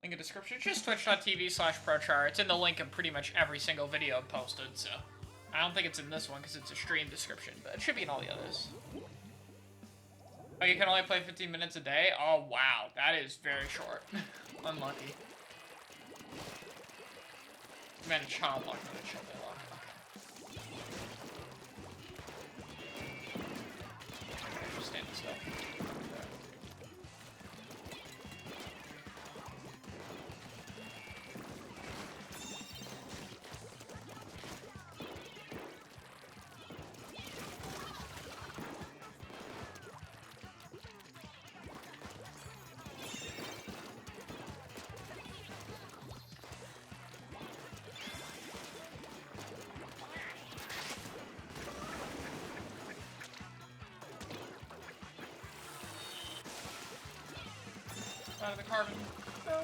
Link in description. Just twitch.tv/ProChara. It's in the link in pretty much every single video I've posted, so. I don't think it's in this one because it's a stream description, but it should be in all the others. Oh, you can only play 15 minutes a day? Oh, wow. That is very short. Unlucky. Man, a child lock, not a child lock. Okay. Just stand still. Out of the carbon. No.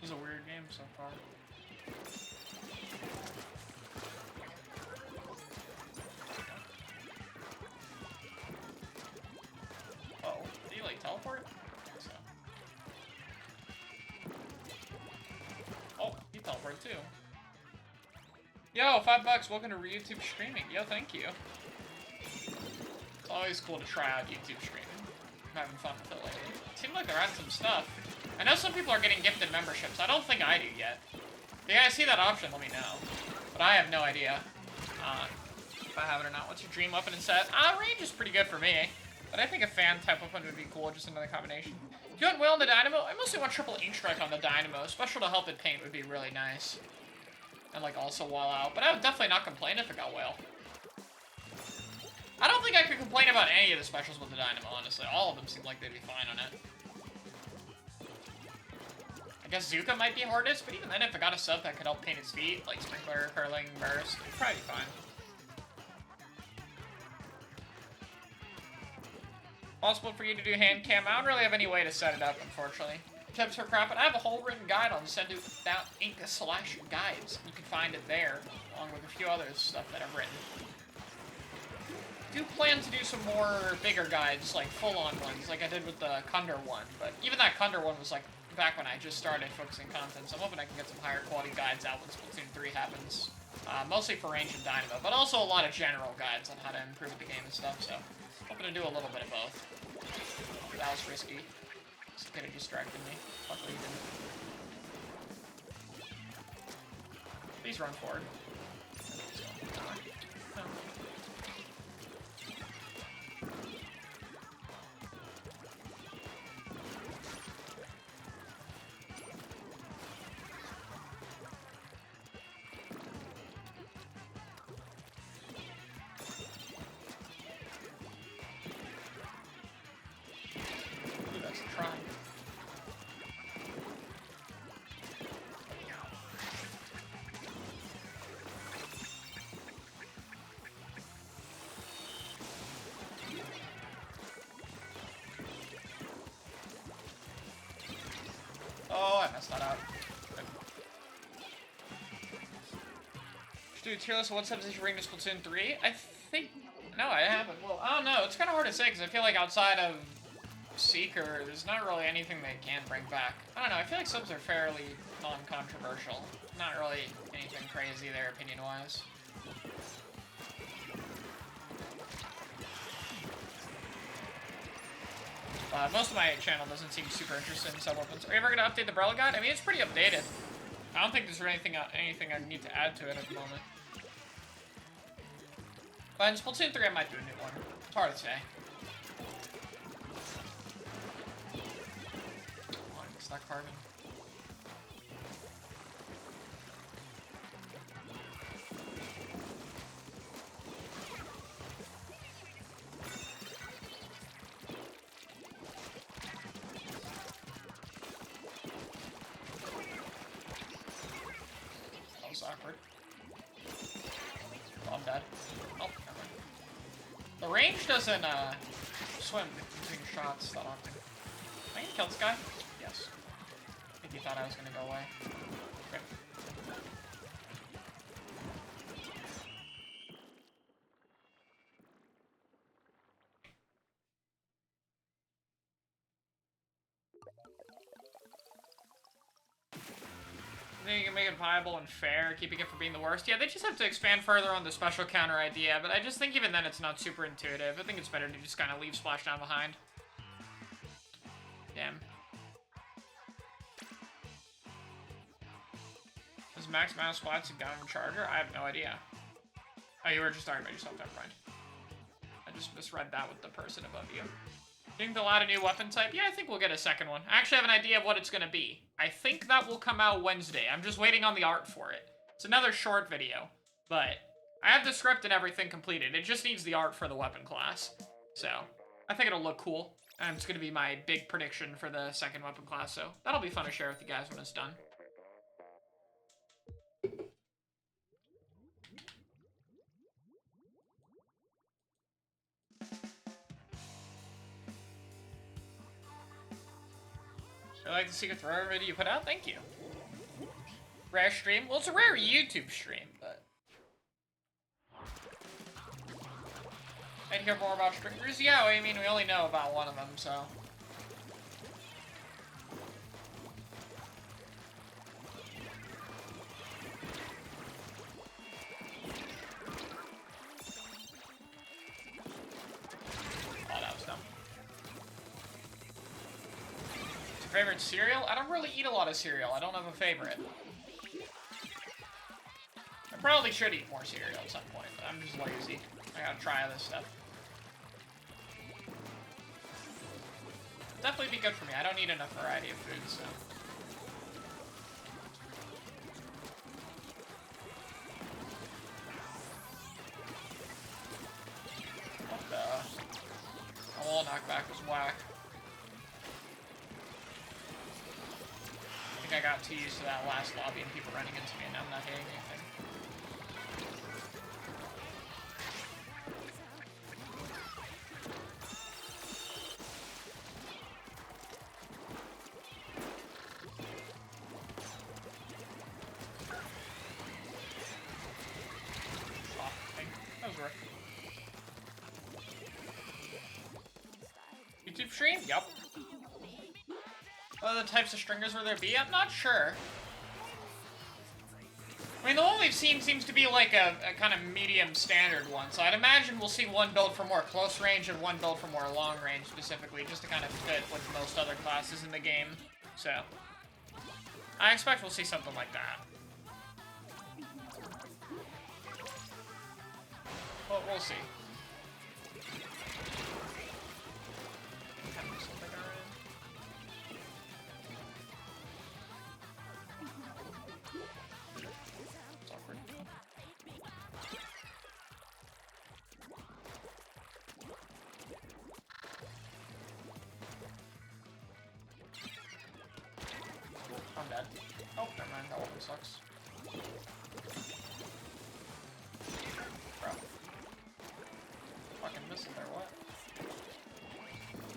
This is a weird game so far. Teleport? So. Oh, he teleported too. Yo, $5. Welcome to YouTube streaming. Yo, thank you. It's always cool to try out YouTube streaming. I'm having fun with it lately. It seems like they're adding some stuff. I know some people are getting gifted memberships. I don't think I do yet. If you guys see that option, let me know. But I have no idea if I have it or not. What's your dream weapon and set? Range is pretty good for me. But I think a fan type weapon would be cool, just another combination. If you want whale on the dynamo, I mostly want triple ink strike on the dynamo. Special to help it paint would be really nice. And like also wall out. But I would definitely not complain if it got whale. I don't think I could complain about any of the specials with the dynamo, honestly. All of them seem like they'd be fine on it. I guess Zuka might be hardest, but even then if it got a sub that could help paint its feet, like Sprinkler, Curling, Burst, it'd probably be fine. Possible for you to do hand cam. I don't really have any way to set it up, unfortunately. Tips for crap, and I have a whole written guide on Sendu.ink/guides. You can find it there, along with a few other stuff that I've written. I do plan to do some more bigger guides, like full-on ones, like I did with the Kunder one. But even that Kunder one was like back when I just started focusing content, so I'm hoping I can get some higher quality guides out when Splatoon 3 happens. Mostly for range and dynamo, but also a lot of general guides on how to improve the game and stuff, so hoping to do a little bit of both. That was risky. This could have distracted me. Luckily he didn't. Please run forward. No. Oh, I messed that up. Dude, tier list, what subs did you bring to Splatoon 3? I think... No, I haven't. Well, I don't know. It's kind of hard to say, because I feel like outside of Seeker, there's not really anything they can bring back. I don't know. I feel like subs are fairly non-controversial. Not really anything crazy there, opinion-wise. Most of my channel doesn't seem super interested in sub-weapons. Are you ever going to update the Brella guide? I mean, it's pretty updated. I don't think there's anything I need to add to it at the moment. But in Splatoon 3, I might do a new one. It's hard to say. Come on, it's not carbon. Awkward. I'm dead. Oh, never mind. The range doesn't, swim between shots that often. Am I gonna kill this guy? Yes. I think he thought I was gonna go away. Okay. I think you can make it viable and fair, keeping it from being the worst. Yeah, they just have to expand further on the special counter idea, but I just think even then it's not super intuitive. I think it's better to just kind of leave Splashdown behind. Damn. Does max amount of splats in Gun and Charger? I have no idea. Oh, you were just talking about yourself, never mind. I just misread that with the person above you. Think they'll add a new weapon type? Yeah, I think we'll get a second one. I actually have an idea of what it's gonna be. I think that will come out Wednesday. I'm just waiting on the art for it. It's another short video, but I have the script and everything completed. It just needs the art for the weapon class. So, I think it'll look cool. And it's gonna be my big prediction for the second weapon class, so that'll be fun to share with you guys when it's done. I like the Secret Thrower video you put out? Thank you. Rare stream? Well, it's a rare YouTube stream, but... I'd hear more about stringers? Yeah, I mean, we only know about one of them, so... Oh, that was dumb. Favorite cereal? I don't really eat a lot of cereal. I don't have a favorite. I probably should eat more cereal at some point, but I'm just lazy. I gotta try this stuff. Definitely be good for me. I don't eat enough variety of food, so... What the... A wall knockback was whack. I got too used to that last lobby and people running into me, and I'm not hitting anything. Oh, that was worth it. YouTube stream? Yup. What other types of stringers will there be? I'm not sure. I mean, the one we've seen seems to be like a kind of medium standard one, so I'd imagine we'll see one build for more close range and one build for more long range specifically, just to kind of fit with most other classes in the game. So, I expect we'll see something like that. But we'll see. I'm dead. Oh, never mind. That weapon sucks. Bro. Fucking missing there, what?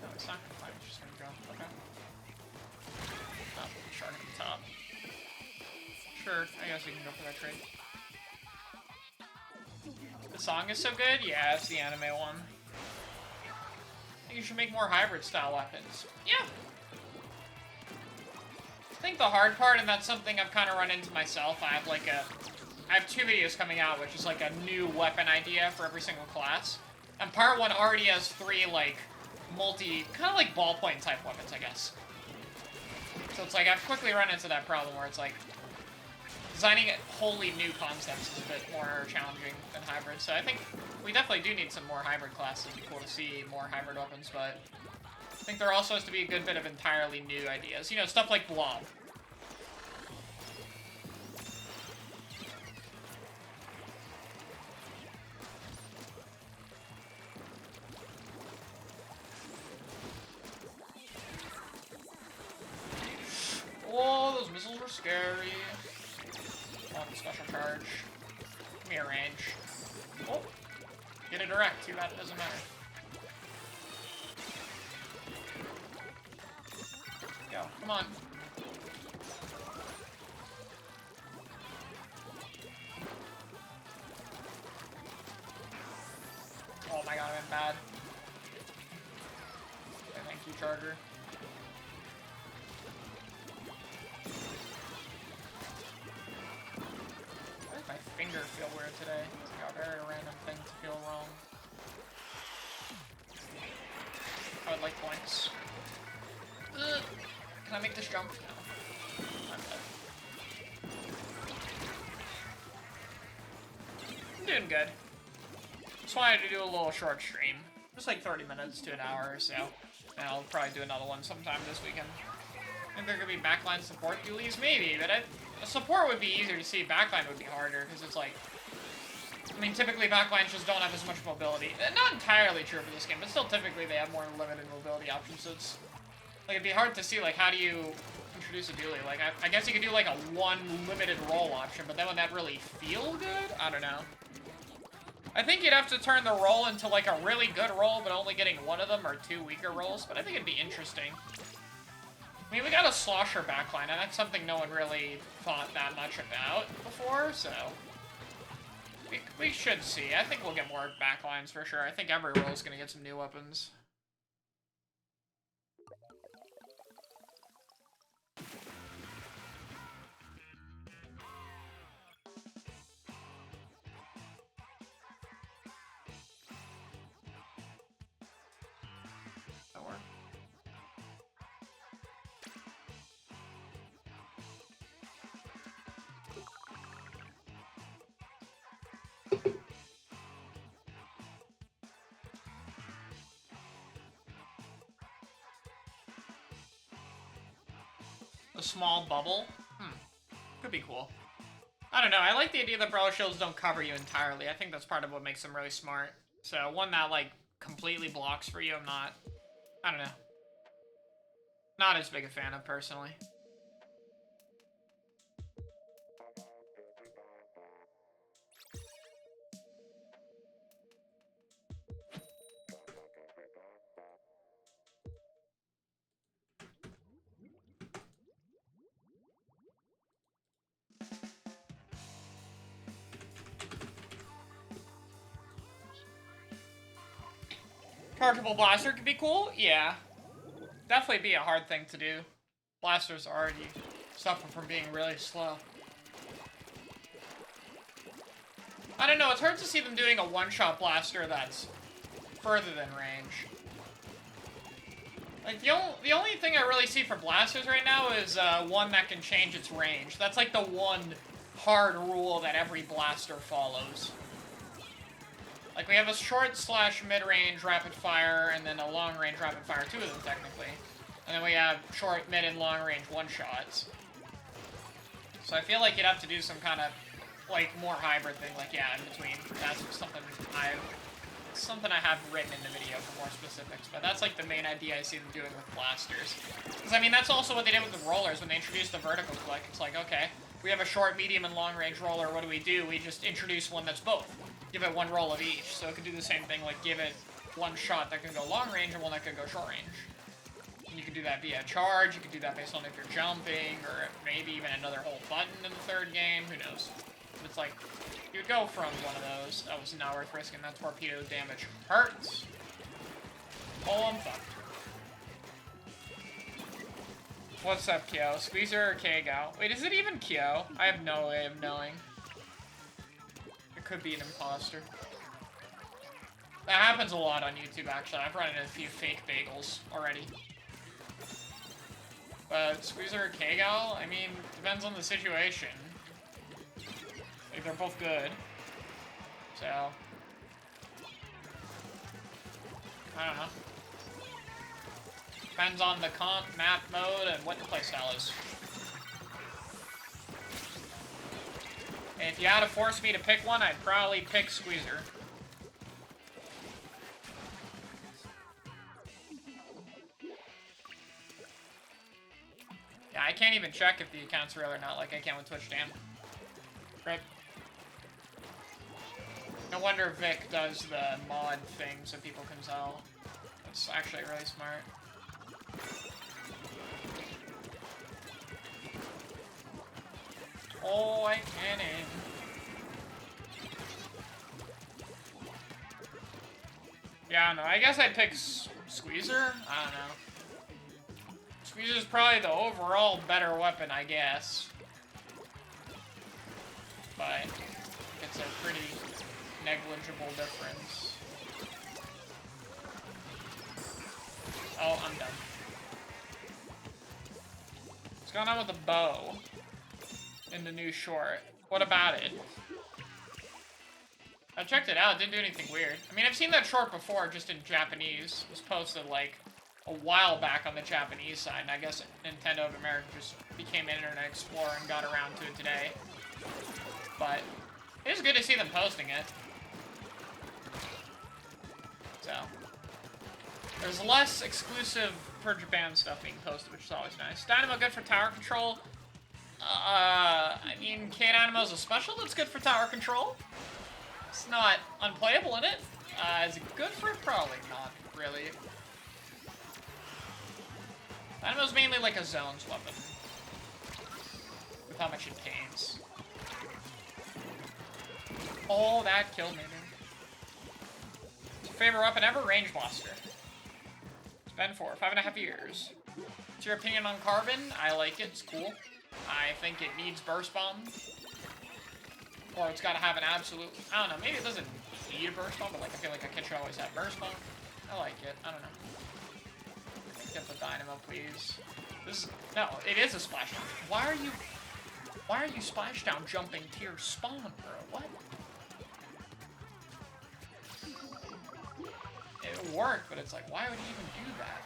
No, it's not gonna fight. It's just gonna go. Okay. Oh, shark at the top. Sure, I guess we can go for that trade. The song is so good? Yeah, it's the anime one. I think you should make more hybrid-style weapons. Yeah! I think the hard part, and that's something I've kind of run into myself, I have 2 videos coming out, which is like a new weapon idea for every single class. And part 1 already has 3, like, kind of like ballpoint type weapons, I guess. So it's like, I've quickly run into that problem where it's like, designing wholly new concepts is a bit more challenging than hybrid. So I think we definitely do need some more hybrid classes. It'd be cool to see more hybrid weapons, but I think there also has to be a good bit of entirely new ideas. You know, stuff like Blob. Whoa, those missiles were scary. Oh, the special charge. Give me a range. Oh, get a direct. Too bad it doesn't matter. Go, come on. Oh my god, I'm bad. Okay, thank you, Charger. Why does my finger feel weird today? It's like a very random thing to feel wrong. I would like points. Ugh. Can I make this jump? No. I'm dead. I'm doing good. Just wanted to do a little short stream. Just like 30 minutes to an hour or so. And I'll probably do another one sometime this weekend. I think there could be backline support dualies? Maybe, but support would be easier to see. Backline would be harder, because it's like... I mean, typically backlines just don't have as much mobility. Not entirely true for this game, but still typically they have more limited mobility options, so it's... Like, it'd be hard to see, like, how do you introduce a dually? Like, I guess you could do, like, a one limited roll option, but then would that really feel good? I don't know. I think you'd have to turn the roll into, like, a really good roll, but only getting one of them or two weaker rolls, but I think it'd be interesting. I mean, we got a slosher backline, and that's something no one really thought that much about before, so... We should see. I think we'll get more backlines for sure. I think every roll is gonna get some new weapons. That work? A small bubble? Could be cool. I don't know, I like the idea that Brawler Shields don't cover you entirely. I think that's part of what makes them really smart. So, one that, like, completely blocks for you, I don't know. Not as big a fan of, personally. Chargeable blaster could be cool? Yeah. Definitely be a hard thing to do. Blasters already suffer from being really slow. I don't know, it's hard to see them doing a one-shot blaster that's further than range. Like, the only thing I really see for blasters right now is one that can change its range. That's like the one hard rule that every blaster follows. Like, we have a short/mid-range rapid-fire, and then a long-range rapid-fire, two of them, technically. And then we have short, mid, and long-range one-shots. So I feel like you'd have to do some kind of, like, more hybrid thing, like, yeah, in between. That's something I have written in the video for more specifics, but that's, like, the main idea I see them doing with blasters. Because, I mean, that's also what they did with the rollers when they introduced the vertical click. It's like, okay, we have a short, medium, and long-range roller, what do? We just introduce one that's both. Give it one roll of each, so it could do the same thing, like give it one shot that can go long range and one that can go short range. And you could do that via charge, you could do that based on if you're jumping, or maybe even another whole button in the third game, who knows. But it's like, you would go from one of those. That was not worth risking, that torpedo damage hurts. Oh, I'm fucked. What's up, Kyo? Squeezer or K-Gal? Wait, is it even Kyo? I have no way of knowing. Could be an imposter. That happens a lot on YouTube, actually. I've run into a few fake bagels already. But Squeezer or K-Gal, I mean, depends on the situation. Like, they're both good. So... I don't know. Depends on the comp, map mode, and what the playstyle is. And if you had to force me to pick one, I'd probably pick Squeezer. Yeah, I can't even check if the account's real or not, like I can with Twitch, damn. Right. No wonder Vic does the mod thing so people can tell. That's actually really smart. Oh, I cannon. Yeah, I don't know. I guess I'd pick Squeezer? I don't know. Squeezer's probably the overall better weapon, I guess. But it's a pretty negligible difference. Oh, I'm done. What's going on with the bow in the new short? What about it? I checked it out, it didn't do anything weird. I mean, I've seen that short before, just in Japanese. It was posted, like, a while back on the Japanese side, and I guess Nintendo of America just became Internet Explorer and got around to it today. But it is good to see them posting it. So, there's less exclusive for Japan stuff being posted, which is always nice. Dynamo good for tower control. I mean, K-Dynamo's a special that's good for tower control. It's not unplayable in it. Is it good for it? Probably not, really. Dynamo's mainly like a zones weapon. With how much it pains. Oh, that killed me, dude. Favorite weapon ever? Range Blaster. It's been for 5.5 years. What's your opinion on Carbon? I like it, it's cool. I think it needs Burst Bomb. Or it's gotta have an absolute... I don't know, maybe it doesn't need a Burst Bomb, but like I feel like a kid should always have Burst Bomb. I like it, I don't know. Get the Dynamo, please. This is... No, it is a Splashdown. Why are you Splashdown jumping to your spawn, bro? What? It would work, but it's like, why would he even do that?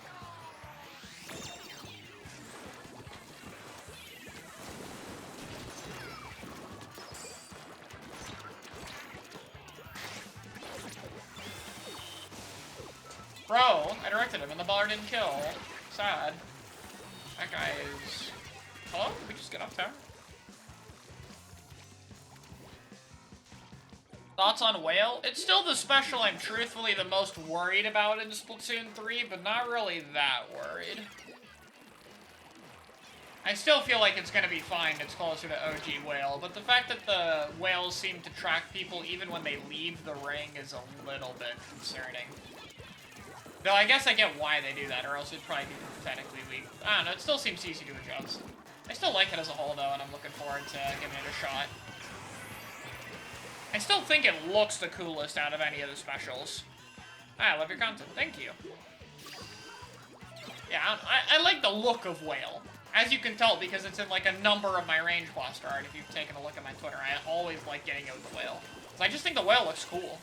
Bro, I directed him and the baller didn't kill. Sad. That guy is... Hello? Did we just get off tower? Thoughts on Whale? It's still the special I'm truthfully the most worried about in Splatoon 3, but not really that worried. I still feel like it's gonna be fine, it's closer to OG Whale, but the fact that the whales seem to track people even when they leave the ring is a little bit concerning. Though I guess I get why they do that, or else it'd probably be pathetically weak. I don't know, it still seems easy to adjust. I still like it as a whole, though, and I'm looking forward to giving it a shot. I still think it looks the coolest out of any of the specials. I love your content. Thank you. Yeah, I like the look of Whale. As you can tell, because it's in, like, a number of my Range Blaster art, if you've taken a look at my Twitter. I always like getting it with the Whale. So I just think the Whale looks cool.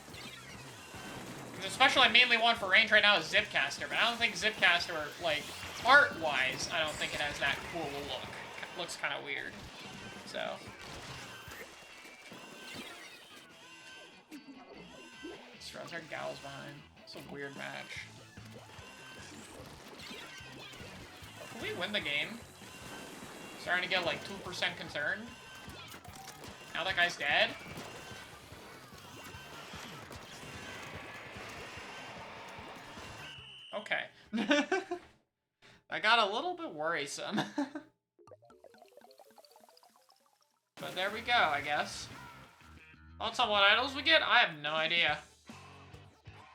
The special I mainly want for range right now is Zipcaster, but I don't think Zipcaster, like, art-wise, I don't think it has that cool look. It looks kind of weird. So. Strauss our gals behind. It's a weird match. Can we win the game? Starting to get, like, 2% concerned. Now that guy's dead. Okay. I got a little bit worrisome. But there we go, I guess. Thoughts on what idols we get? I have no idea.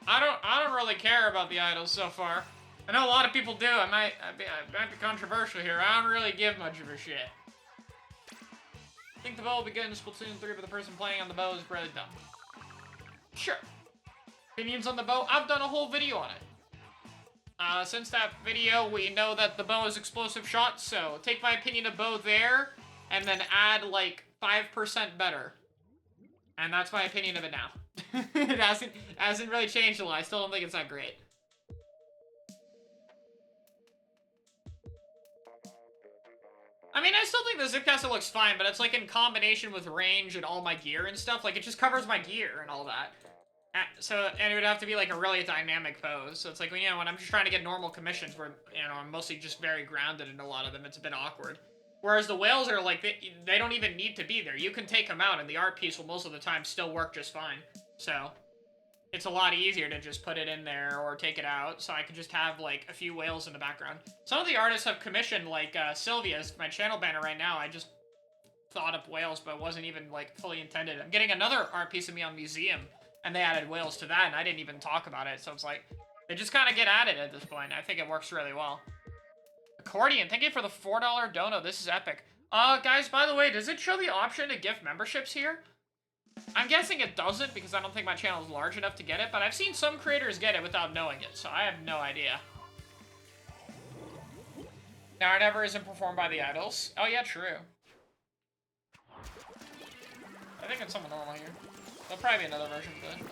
I don't really care about the idols so far. I know a lot of people do. I might be controversial here. I don't really give much of a shit. I think the bow will be good in Splatoon 3, but the person playing on the bow is really dumb. Sure. Opinions on the bow? I've done a whole video on it. Since that video, we know that the bow is explosive shot, so take my opinion of bow there, and then add, like, 5% better. And that's my opinion of it now. It hasn't really changed a lot. I still don't think it's that great. I mean, I still think the Zipcaster looks fine, but it's, like, in combination with range and all my gear and stuff. Like, it just covers my gear and all that. So, and it would have to be, like, a really dynamic pose. So it's like, you know, when I'm just trying to get normal commissions where, you know, I'm mostly just very grounded in a lot of them, it's a bit awkward. Whereas the whales are, like, they don't even need to be there. You can take them out, and the art piece will most of the time still work just fine. So it's a lot easier to just put it in there or take it out, so I could just have, like, a few whales in the background. Some of the artists have commissioned, like, Sylvia's, my channel banner right now. I just thought up whales, but it wasn't even, like, fully intended. I'm getting another art piece of me on Museum, and they added whales to that, and I didn't even talk about it, so it's like, they just kind of get added at this point. I think it works really well. Accordion, thank you for the $4 dono. This is epic. Guys, by the way, does it show the option to gift memberships here? I'm guessing it doesn't because I don't think my channel is large enough to get it, but I've seen some creators get it without knowing it, so I have no idea. Now, it never isn't performed by the idols. Oh, yeah, true. I think it's something normal here. There'll probably be another version of it.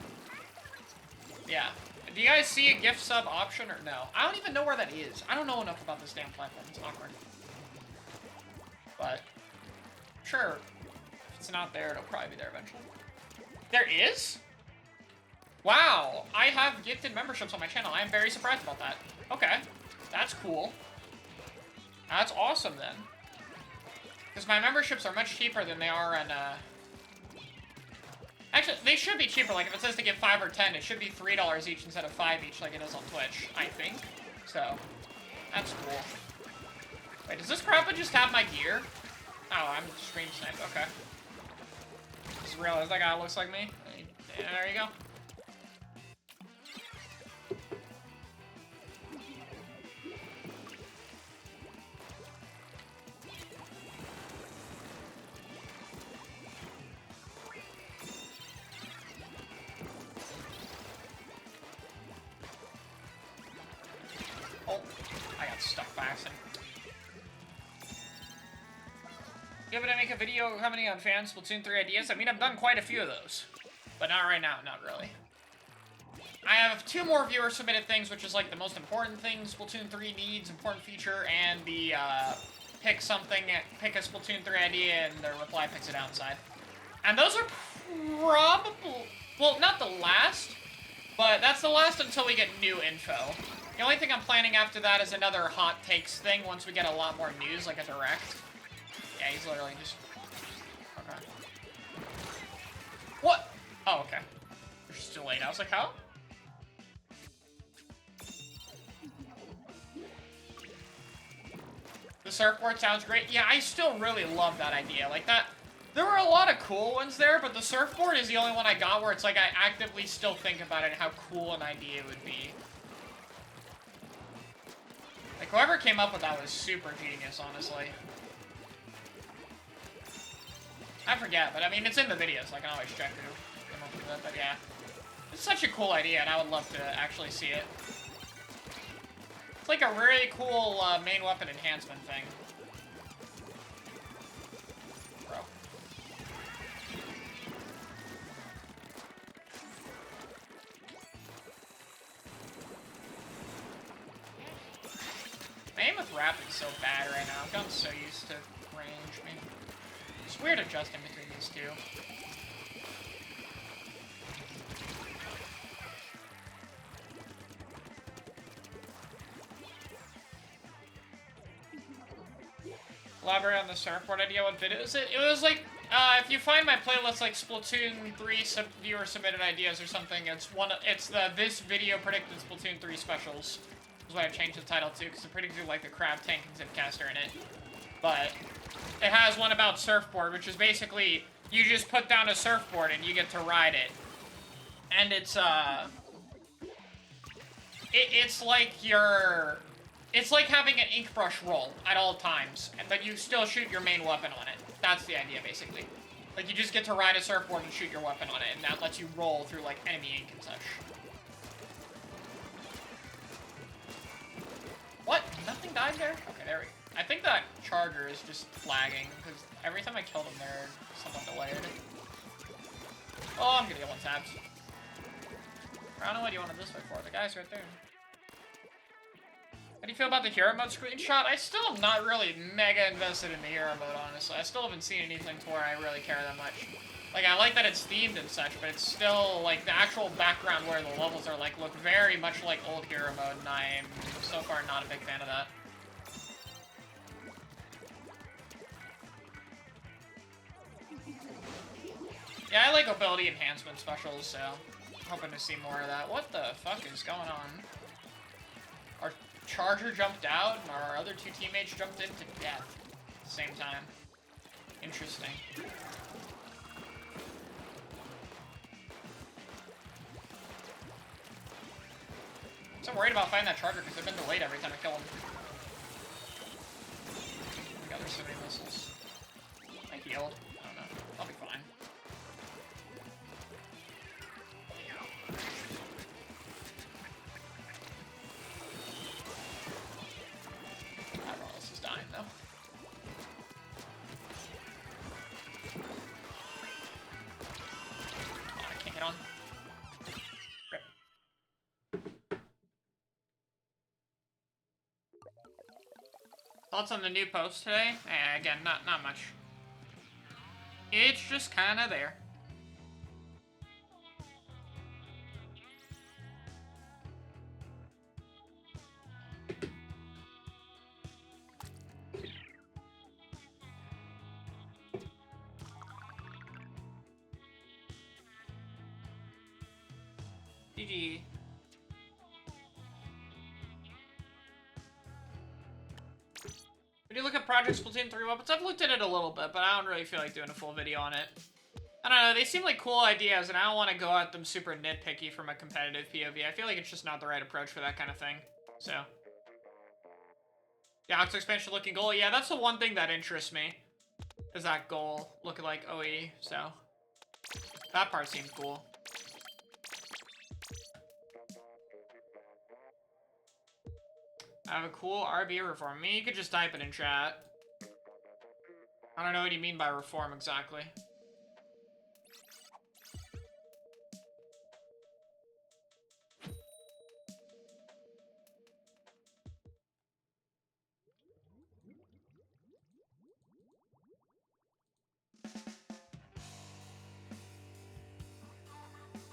Yeah. Do you guys see a gift sub option or no? I don't even know where that is. I don't know enough about this damn platform. It's awkward. But, sure. If it's not there, it'll probably be there eventually. There is? Wow, I have gifted memberships on my channel. I am very surprised about that. Okay, that's cool. That's awesome then. Because my memberships are much cheaper than they are on, Actually, they should be cheaper. Like, if it says to give 5 or 10, it should be $3 each instead of 5 each like it is on Twitch, I think. So, that's cool. Wait, does this crappa just have my gear? Oh, I'm stream sniped. Okay. Just realized that guy looks like me. Yeah, there you go. Oh, I got stuck by accident. You able to make a video commenting on fan Splatoon 3 ideas? I mean, I've done quite a few of those. But not right now, not really. I have 2 more viewer submitted things, which is like the most important thing Splatoon 3 needs, important feature, and the pick a Splatoon 3 idea, and the reply picks a downside. And those are probably, well, not the last, but that's the last until we get new info. The only thing I'm planning after that is another hot takes thing once we get a lot more news, like a direct. Yeah, he's literally just... Okay. What? Oh, okay. You're still late. I was like, how? The surfboard sounds great. Yeah, I still really love that idea. Like, that... There were a lot of cool ones there, but the surfboard is the only one I got where it's like I actively still think about it and how cool an idea it would be. Like, whoever came up with that was super genius, honestly. I forget, but I mean, it's in the video, so I can always check who came up with it, but yeah. It's such a cool idea, and I would love to actually see it. It's like a really cool main weapon enhancement thing. Bro. My aim with rap is so bad right now. I've gotten so used to range. I mean, it's weird adjusting between these two. Elaborate on the surfboard idea. What video is it? It was like, if you find my playlist like Splatoon 3 viewer submitted ideas or something, it's this video predicted Splatoon 3 specials. Is what I've changed the title to, because it predicted like the crab tank and zipcaster in it. But it has one about surfboard, which is basically you just put down a surfboard and you get to ride it. And it's like having an ink brush roll at all times, but you still shoot your main weapon on it. That's the idea, basically. Like, you just get to ride a surfboard and shoot your weapon on it, and that lets you roll through, like, enemy ink and such. What? Nothing died there? Okay, there we go. I think that charger is just lagging, because every time I kill them, they're somewhat delayed. Oh, I'm gonna get one tabs. I don't know what you wanted this way for. The guy's right there. How do you feel about the hero mode screenshot? I still am not really mega invested in the hero mode, honestly. I still haven't seen anything to where I really care that much. Like, I like that it's themed and such, but it's still, like, the actual background where the levels are, like, look very much like old hero mode, and I'm, so far, not a big fan of that. Yeah, I like ability enhancement specials, so hoping to see more of that. What the fuck is going on? Our Charger jumped out, and our other two teammates jumped in to death at the same time. Interesting. So I'm worried about finding that Charger because I've been delayed every time I kill him. Oh my god, there's so many missiles. I healed. I don't know. I'll be fine. Everyone else is dying, though. Oh, I can't get on. Rip. Thoughts on the new post today? Again, not much. It's just kind of there. GG. When you look at Project Splatoon 3 weapons, I've looked at it a little bit, but I don't really feel like doing a full video on it. I don't know, they seem like cool ideas, and I don't want to go at them super nitpicky from a competitive POV. I feel like it's just not the right approach for that kind of thing. So. Galaxy expansion looking goal. Yeah, that's the one thing that interests me. Is that goal looking like OE, so. That part seems cool. I have a cool RB reform. I mean, you could just type it in chat. I don't know what you mean by reform exactly.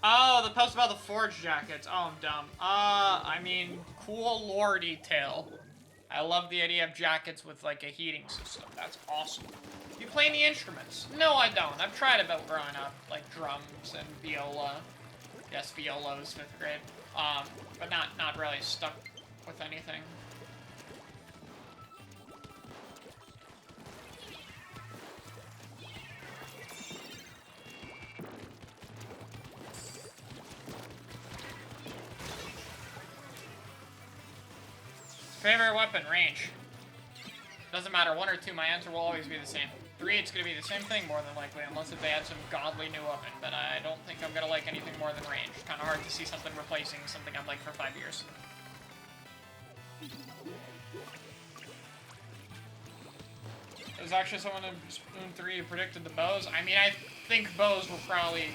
Oh, the post about the forge jackets. Oh, I'm dumb. I mean, cool lore detail. I love the idea of jackets with, like, a heating system. That's awesome. You play any instruments? No, I don't. I've tried about growing up, like, drums and viola. Yes, viola was 5th grade. But not really stuck with anything. Favorite weapon, range. Doesn't matter, 1 or 2, my answer will always be the same. 3, it's gonna be the same thing more than likely, unless if they add some godly new weapon, but I don't think I'm gonna like anything more than range. Kinda hard to see something replacing something I've liked for 5 years. There's actually someone in Splatoon 3 who predicted the bows. I mean, I think bows were probably...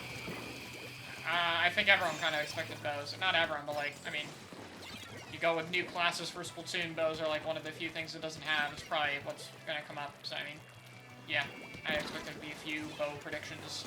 I think everyone kinda expected bows. Not everyone, but like, I mean... You go with new classes for Splatoon, bows are like one of the few things it doesn't have. It's probably what's gonna come up, so I mean, yeah, I expect there to be a few bow predictions.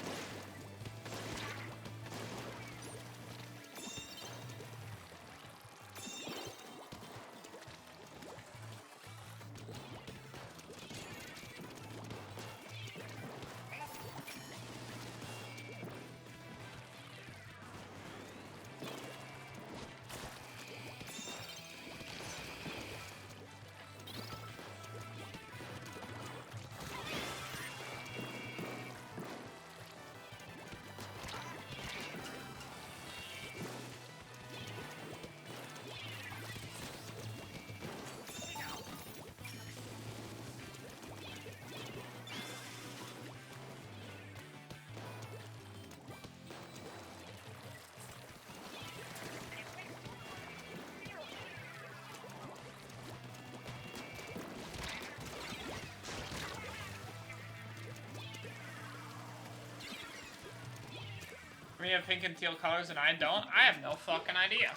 We have pink and teal colors and I don't? I have no fucking idea.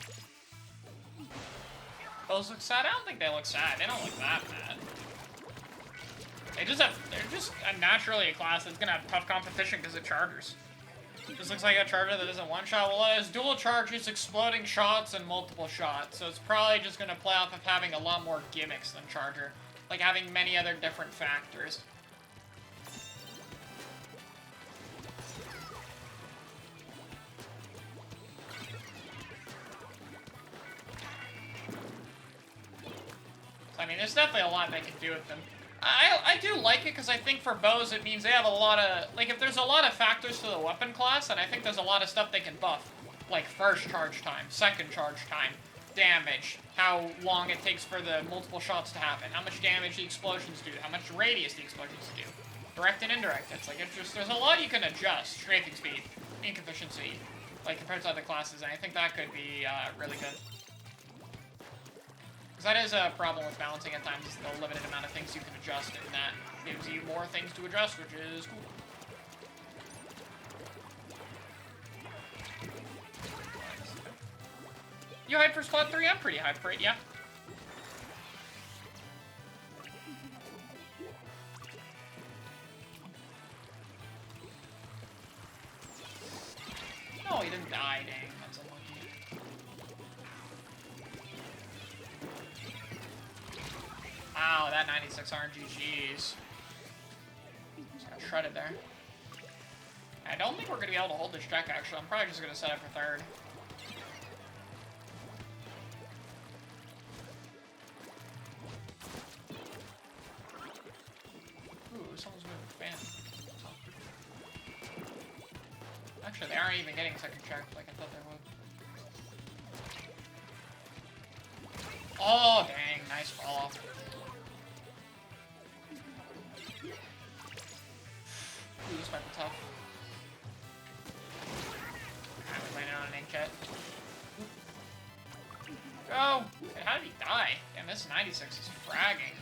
Those look sad? I don't think they look sad. They don't look that bad. They're just naturally a class that's gonna have tough competition because of chargers. This looks like a charger that isn't one shot. Well, it has dual charges, exploding shots, and multiple shots. So it's probably just gonna play off of having a lot more gimmicks than charger. Like having many other different factors. mean, there's definitely a lot they can do with them. I do like it because I think for bows it means they have a lot of, like, if there's a lot of factors to the weapon class, and I think there's a lot of stuff they can buff. Like first charge time, second charge time, damage, how long it takes for the multiple shots to happen, how much damage the explosions do, how much radius the explosions do, direct and indirect. It's like, it's just, there's a lot you can adjust. Strafing speed, ink efficiency, like compared to other classes, and I think that could be really good. Because that is a problem with balancing at times, is the limited amount of things you can adjust, and that gives you more things to adjust, which is cool. You hyped for spot 3? I'm pretty hyped for it, yeah. No, he didn't die, dang. That's unlucky. Wow, that 96 RNG, jeez. Just got shredded there. I don't think we're going to be able to hold this deck, actually. I'm probably just going to set up for third. Ooh, someone's moving the fan. Actually, they aren't even getting second check like I thought they would. Oh, dang. Nice fall off. Ooh, this might be tough. Alright, we landed on an inkjet. Go! Hey, how did he die? Damn, this 96 is fragging.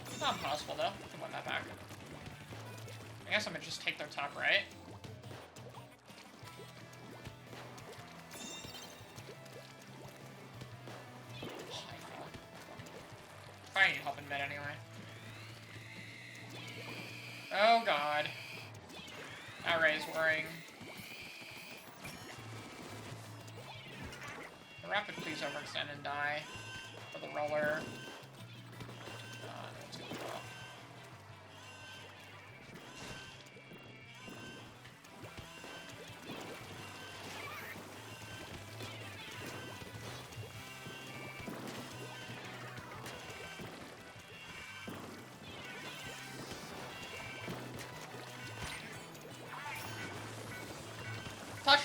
It's not impossible, though. I can win that back. I guess I'm gonna just take their top right. I need help in mid anyway. Oh god. That Ray's worrying. The rapid please overextend and die for the roller. That's good as well. Touch.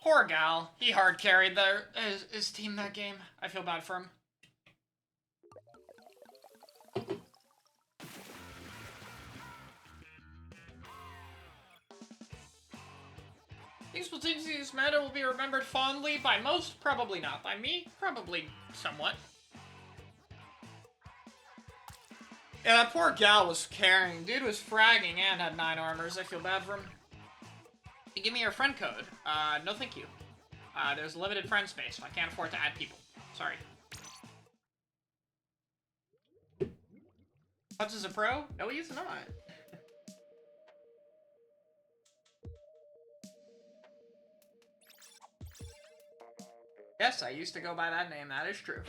Poor gal. He hard carried his team that game. I feel bad for him. Think Splatoon's meta will be remembered fondly by most? Probably not. By me? Probably somewhat. Yeah, that poor gal was carrying. Dude was fragging and had 9 armors. I feel bad for him. Give me your friend code. No thank you. There's limited friend space, so I can't afford to add people. Sorry. Hutz is a pro? No, he is not. Yes, I used to go by that name. That is true.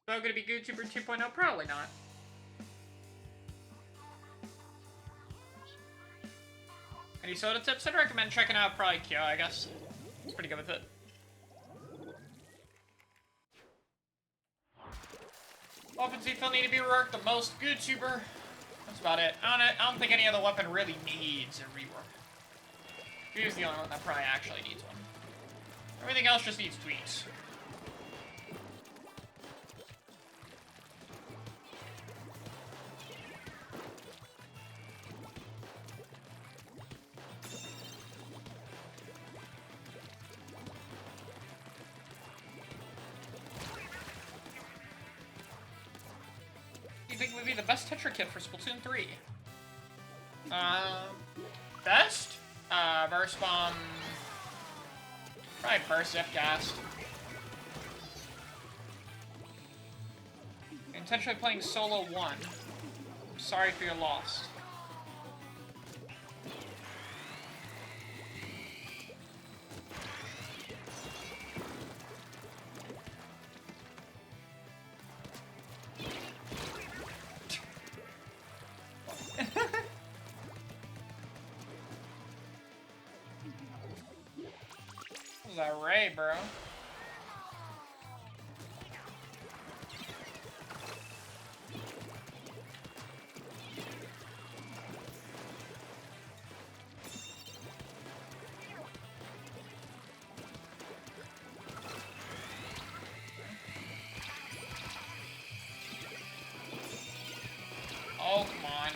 So I'm gonna be YouTuber 2.0? Probably not. Any soda tips? I'd recommend checking out probably Kyo, I guess. It's pretty good with it. Weapons you feel need to be reworked the most. YouTuber. That's about it. I don't think any other weapon really needs a rework. Here's the only one that probably actually needs one. Everything else just needs tweaks. You think would be the best Tetra kit for Splatoon 3? Best? Burst Bomb. Probably Burst Zipcast. Intentionally playing solo 1. Sorry for your loss. What's that Ray, bro? Oh, come on.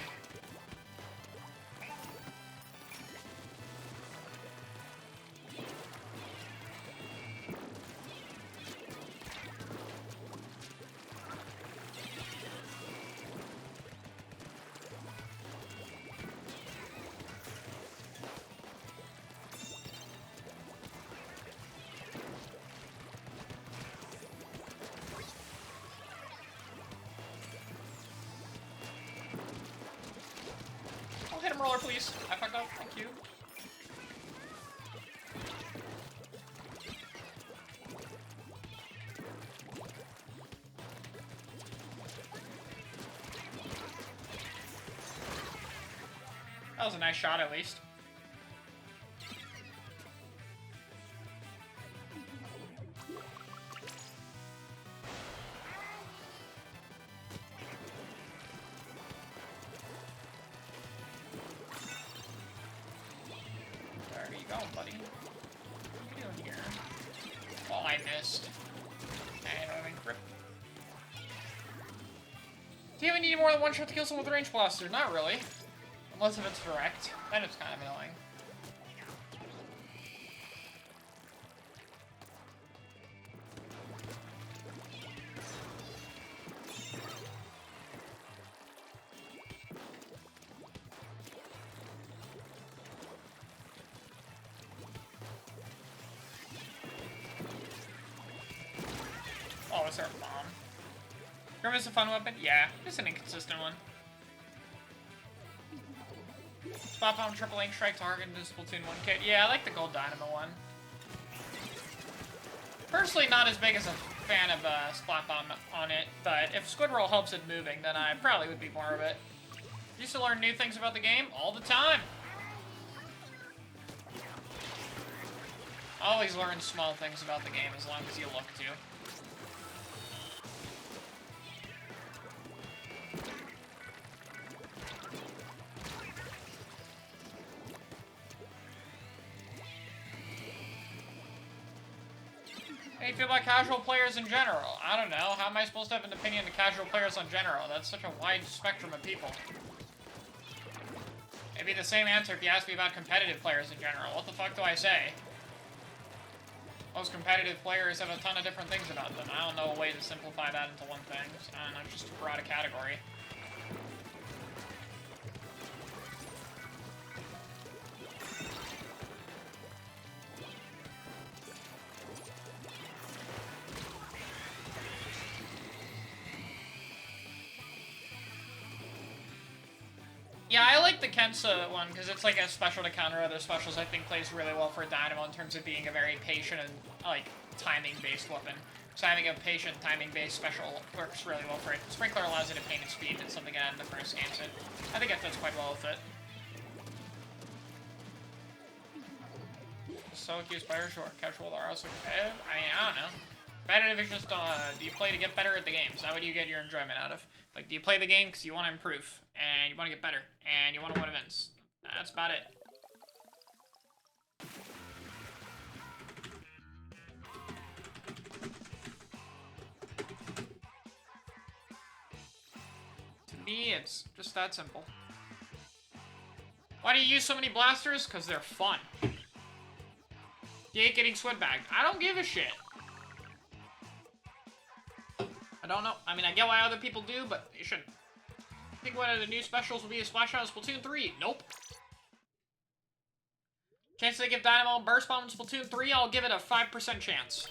Oh, hit him roller, please. I fucked up. Thank you. That was a nice shot, at least. Where are you going, buddy? What are you doing here? Oh, I missed. I don't have any grip. Do you even need more than one shot to kill someone with a range blaster? Not really. Unless if it's direct. Then it's kind of annoying. Oh, is there a bomb? Grim is a fun weapon? Yeah, just an inconsistent one. Spot bomb, triple link strike target, and Splatoon 1 kit. Yeah, I like the gold dynamo one. Personally, not as big as a fan of spot bomb on it, but if squid roll helps it moving, then I probably would be more of it. Used to learn new things about the game all the time. Always learn small things about the game as long as you look to. How do you feel about casual players in general? I don't know. How am I supposed to have an opinion of casual players in general? That's such a wide spectrum of people. It'd be the same answer if you asked me about competitive players in general. What the fuck do I say? Most competitive players have a ton of different things about them. I don't know a way to simplify that into one thing. I don't know, just too broad a category. Yeah, I like the Kensa one, because it's like a special to counter other specials. I think plays really well for Dynamo in terms of being a very patient and, like, timing-based weapon. So having a patient, timing-based special works really well for it. Sprinkler allows you to paint its speed, it's something I had in the first game, so I think it fits quite well with it. So accused players who are casual are also competitive? I mean, I don't know. Competitive is just, do you play to get better at the game? Is that what you get your enjoyment out of? Like, do you play the game because you want to improve, and you want to get better, and you want to win events? That's about it. To me, it's just that simple. Why do you use so many blasters? Because they're fun. You hate getting sweat bagged. I don't give a shit. I don't know. I mean, I get why other people do, but you shouldn't. I think one of the new specials will be a splash out of Splatoon 3. Nope. Chance they give Dynamo a burst bomb in Splatoon 3, I'll give it a 5% chance.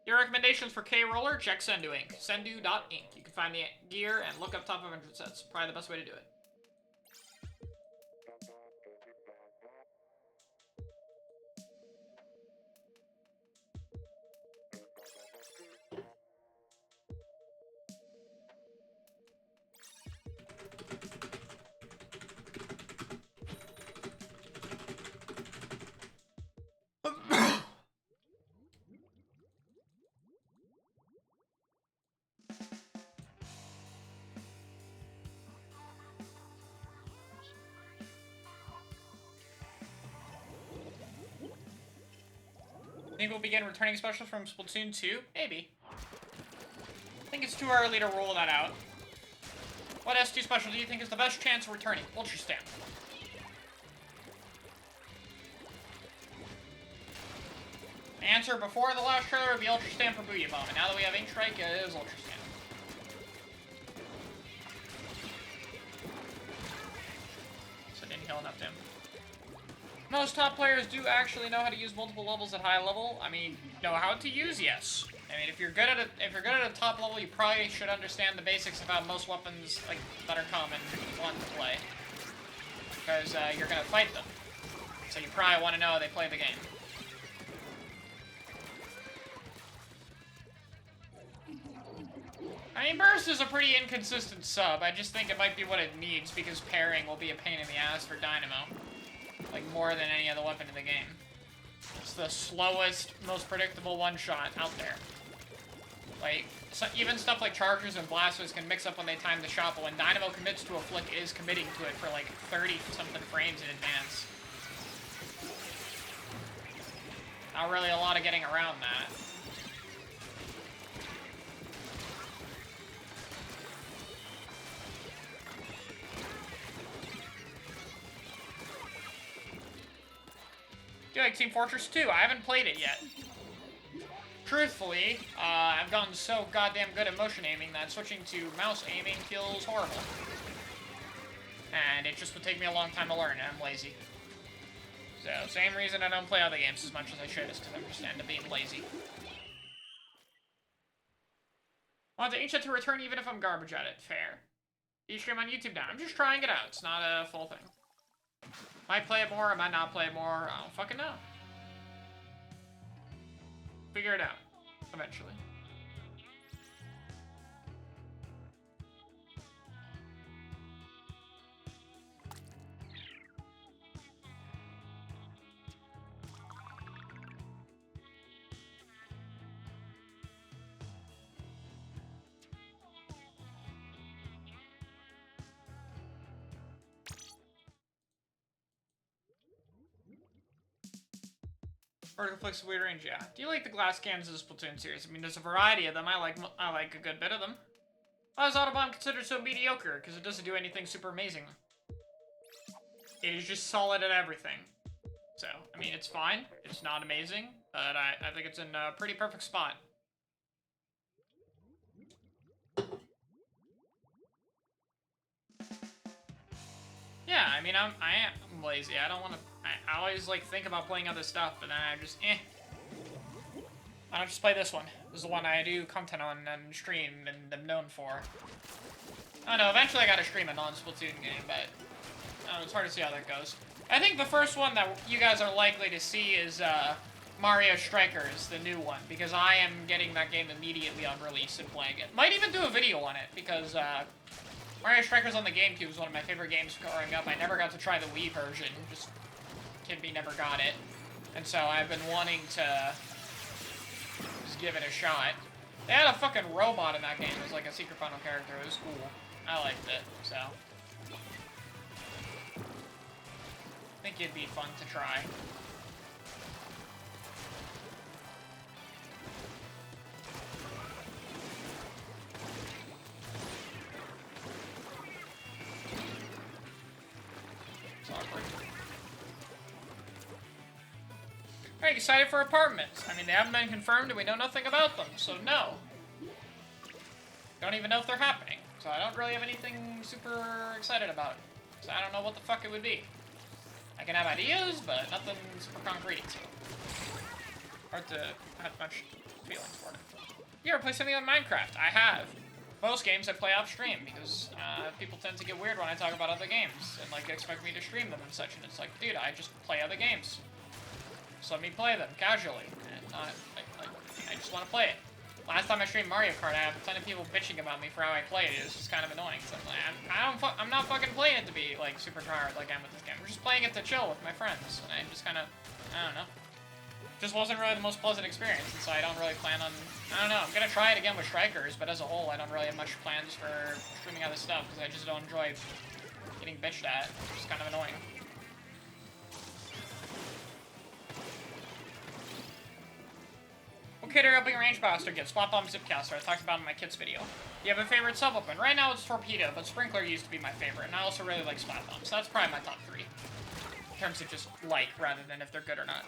Your recommendations for K-Roller? Check Sendu Inc. Sendu.inc. You can find the gear and look up top 500 sets. Probably the best way to do it. Think we'll begin returning specials from Splatoon 2? Maybe. I think it's too early to rule that out. What S2 special do you think is the best chance of returning? Ultra Stamp. Answer before the last trailer would be Ultra Stamp or Booyah Bomb, and now that we have Ink Strike, it is Ultra Stamp. So didn't heal enough to him. Most top players do actually know how to use multiple levels at high level. I mean, know how to use, yes. I mean, if you're good at a top level, you probably should understand the basics of how most weapons like that are common want to play, because you're gonna fight them. So you probably want to know how they play the game. I mean, Burst is a pretty inconsistent sub. I just think it might be what it needs, because pairing will be a pain in the ass for Dynamo. Like, more than any other weapon in the game. It's the slowest, most predictable one-shot out there. Like, so even stuff like Chargers and Blasters can mix up when they time the shot, but when Dynamo commits to a flick, it is committing to it for like 30-something frames in advance. Not really a lot of getting around that. Do you like Team Fortress 2? I haven't played it yet. Truthfully, I've gotten so goddamn good at motion aiming that switching to mouse aiming feels horrible. And it just would take me a long time to learn, and I'm lazy. So, same reason I don't play other games as much as I should is because I'm just end up being lazy. I want the ancient to return even if I'm garbage at it. Fair. You stream on YouTube now. I'm just trying it out. It's not a full thing. Might play it more, I might not play it more. I don't fucking know. Figure it out. Eventually. Vertical flicks weird range, yeah. Do you like the glass cannons of the Splatoon series? I mean, there's a variety of them. I like a good bit of them. Why is Autobomb considered so mediocre? Because it doesn't do anything super amazing. It is just solid at everything. So, I mean, it's fine. It's not amazing, but I think it's in a pretty perfect spot. Yeah, I mean, I am lazy. I don't want to... I always, like, think about playing other stuff, but then I just, I don't just play this one. This is the one I do content on and stream and am known for. I don't know, eventually I gotta stream a non-Splatoon game, but it's hard to see how that goes. I think the first one that you guys are likely to see is Mario Strikers, the new one, because I am getting that game immediately on release and playing it. Might even do a video on it, because Mario Strikers on the GameCube is one of my favorite games growing up. I never got to try the Wii version, just kid me never got it. And so I've been wanting to just give it a shot. They had a fucking robot in that game as like a secret final character. It was cool. I liked it, so. I think it'd be fun to try. It's awkward. Are you excited for apartments? I mean, they haven't been confirmed and we know nothing about them, so no. Don't even know if they're happening, so I don't really have anything super excited about. So I don't know what the fuck it would be. I can have ideas, but nothing super concrete. Hard to have much feelings for it. You ever play something on Minecraft? I have. Most games I play off stream because people tend to get weird when I talk about other games and like expect me to stream them and such, and it's like, dude, I just play other games. Just let me play them casually, and not like I just want to play it. Last time I streamed Mario Kart, I have a ton of people bitching about me for how I play it. It's just kind of annoying. So I'm not fucking playing it to be like super tryhard like I am with this game. I'm just playing it to chill with my friends, and I just kind of, I don't know. Just wasn't really the most pleasant experience, and so I don't really plan on. I don't know. I'm gonna try it again with Strikers, but as a whole, I don't really have much plans for streaming other stuff because I just don't enjoy getting bitched at. It's just kind of annoying. Educator helping range blaster get swap bomb zipcaster. I talked about in my kits video. You have a favorite sub weapon? Right now it's torpedo, but sprinkler used to be my favorite, and I also really like splat bomb, so that's probably my top 3. In terms of just like, rather than if they're good or not.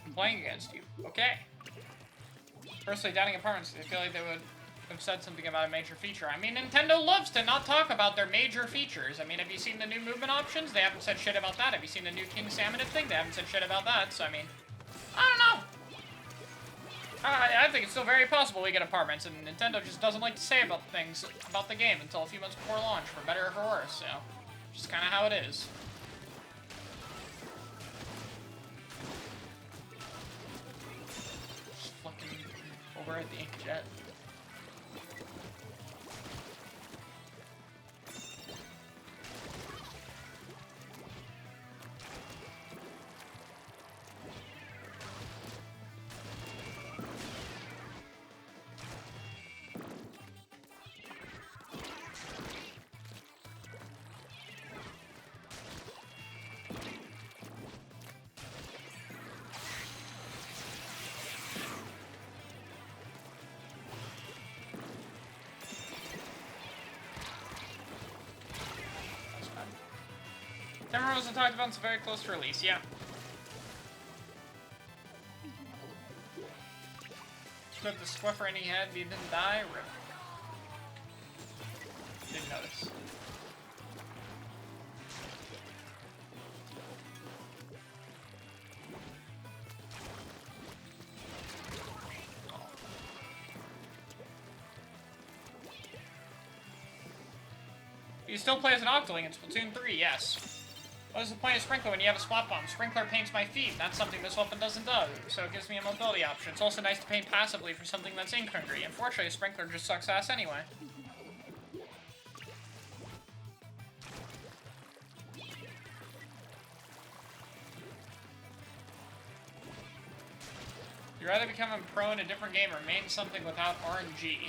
I'm playing against you. Okay. Personally, doubting apartments, I feel like they would have said something about a major feature. I mean, Nintendo loves to not talk about their major features. I mean, have you seen the new movement options? They haven't said shit about that. Have you seen the new King Salmon thing? They haven't said shit about that. So, I mean, I don't know. I think it's still very possible we get apartments, and Nintendo just doesn't like to say about things about the game until a few months before launch, for better or for worse, so just kind of how it is. Just fucking over at the Inkjet. Timber wasn't talked about, it's very close to release, yeah. Took the squiffer in he had, he didn't die, rip. Didn't notice. You still play as an Octoling in Splatoon 3, yes. What is the point of Sprinkler when you have a splat bomb? Sprinkler paints my feet. That's something this weapon doesn't do, so it gives me a mobility option. It's also nice to paint passively for something that's ink hungry. Unfortunately, Sprinkler just sucks ass anyway. You'd rather become a pro in a different game or remain something without RNG?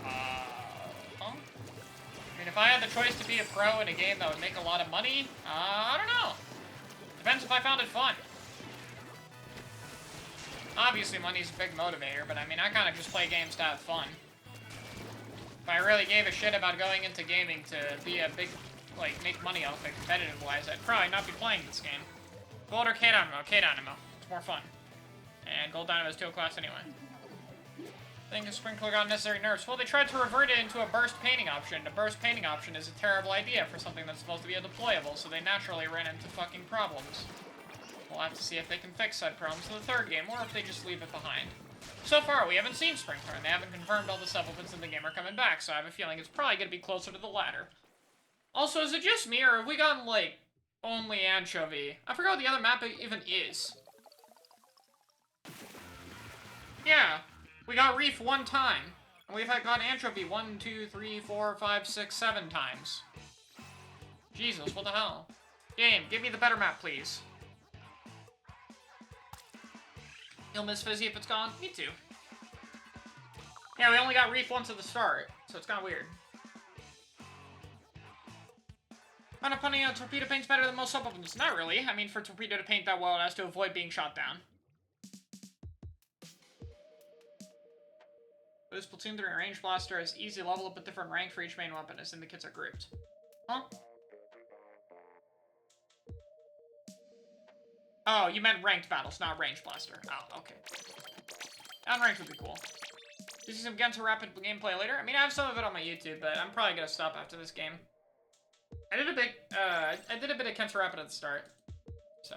Huh? I mean, if I had the choice to be a pro in a game that would make a lot of money, I don't know. Depends if I found it fun. Obviously, money's a big motivator, but I mean, I kind of just play games to have fun. If I really gave a shit about going into gaming to be a big, like, make money off it competitive-wise, I'd probably not be playing this game. Gold or K-Dynamo? K-Dynamo. It's more fun. And Gold Dynamo is 2 class anyway. I think the Sprinkler got necessary nerfs. Well, they tried to revert it into a burst painting option. A burst painting option is a terrible idea for something that's supposed to be a deployable, so they naturally ran into fucking problems. We'll have to see if they can fix said problems in the 3rd game, or if they just leave it behind. So far, we haven't seen Sprinkler, and they haven't confirmed all the sub-weapons in the game are coming back, so I have a feeling it's probably going to be closer to the latter. Also, is it just me, or have we gotten, like, only Anchovy? I forgot what the other map even is. Yeah. We got Reef 1 time. And we've got Anchovy 1, 2, 3, 4, 5, 6, 7 times. Jesus, what the hell? Game, give me the better map, please. You'll miss Fizzy if it's gone? Me too. Yeah, we only got Reef once at the start, so it's kind of weird. On a punny, torpedo paint's better than most sub-weapons. Not really. I mean, for torpedo to paint that well, it has to avoid being shot down. This Splatoon 3 range blaster has easy level up a different rank for each main weapon, as in the kits are grouped. Huh? Oh, you meant ranked battles, not range blaster. Oh, okay. Unranked would be cool. You see some Genshin Rapid gameplay later? I mean, I have some of it on my YouTube, but I'm probably gonna stop after this game. I did a bit of Genshin Rapid at the start, so.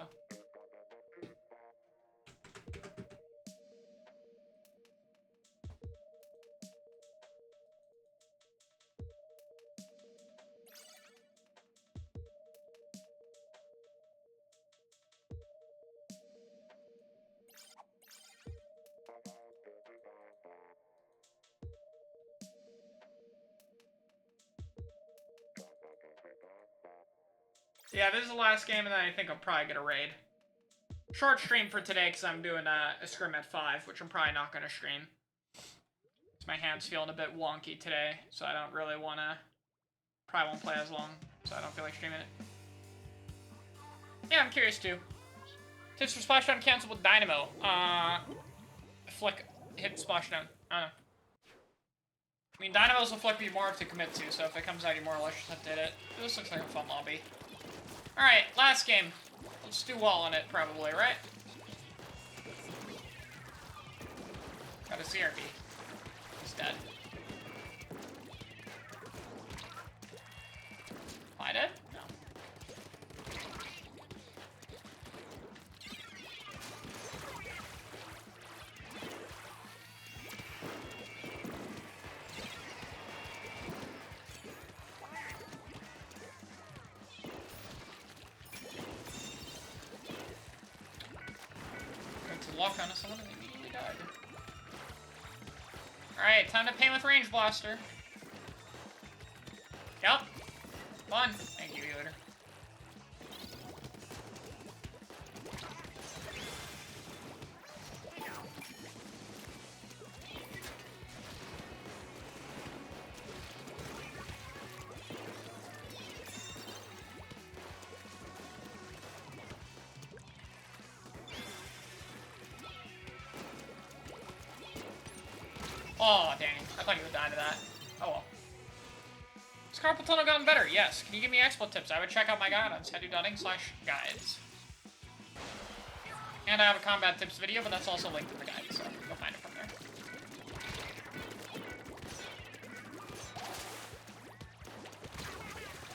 Yeah, this is the last game, and then I think I'll probably get a raid. Short stream for today, because I'm doing a scrim at 5, which I'm probably not going to stream. My hand's feeling a bit wonky today, so I don't really want to... Probably won't play as long, so I don't feel like streaming it. Yeah, I'm curious too. Tips for Splashdown canceled with Dynamo. Flick hit Splashdown. I don't know. I mean, Dynamo's a flick you more have to commit to, so if it comes out, you more or less just have to hit it. This looks like a fun lobby. Alright, last game. Let's do well on it, probably, right? Got a CRB. He's dead. Am I dead? No. Lock onto someone and they immediately died. Alright, time to paint with Range Blaster. Yep. Fun. Thank you, Yoder. Oh, dang. I thought you would die to that. Oh, well. Has carpal tunnel gotten better? Yes. Can you give me expo tips? I would check out my guide on sedu.ing/guides. And I have a combat tips video, but that's also linked in the guide, so you'll find it from there.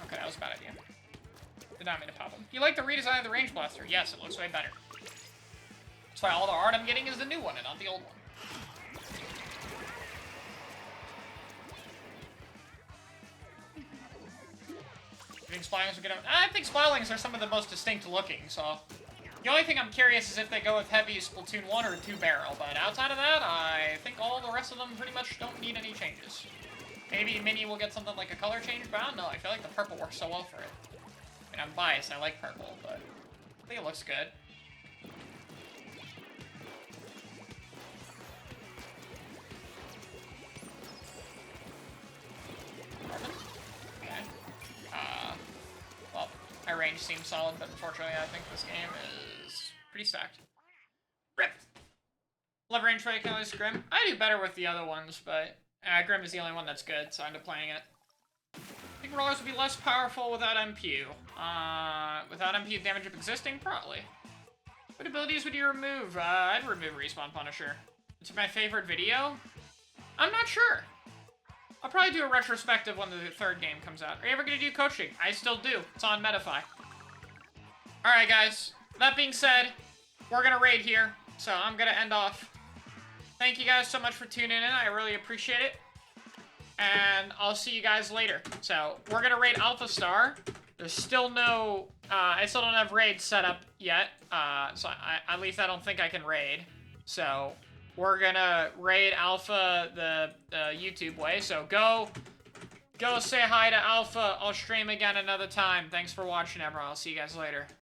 Okay, that was a bad idea. Did not mean to pop him. You like the redesign of the Range Blaster? Yes, it looks way better. That's why all the art I'm getting is the new one and not the old one. I think Splatterlings are some of the most distinct looking, so... The only thing I'm curious is if they go with heavy Splatoon 1 or 2 barrel, but outside of that, I think all the rest of them pretty much don't need any changes. Maybe Mini will get something like a color change, but I don't know, I feel like the purple works so well for it. I mean, I'm biased, I like purple, but I think it looks good. Well, my range seems solid, but unfortunately I think this game is pretty stacked. RIP! Love range play, can I use Grim? I do better with the other ones, but Grim is the only one that's good, so I end up playing it. I think rollers would be less powerful without MPU. Without MPU damage of existing? Probably. What abilities would you remove? I'd remove Respawn Punisher. It's my favorite video? I'm not sure. I'll probably do a retrospective when the third game comes out. Are you ever going to do coaching? I still do. It's on Metafy. Alright, guys. That being said, we're going to raid here, so I'm going to end off. Thank you guys so much for tuning in. I really appreciate it. And I'll see you guys later. So, we're going to raid Alpha Star. There's still no... I still don't have raid set up yet. So, at least I don't think I can raid. So... We're gonna raid Alpha the YouTube way, so go say hi to Alpha. I'll stream again another time. Thanks for watching, everyone. I'll see you guys later.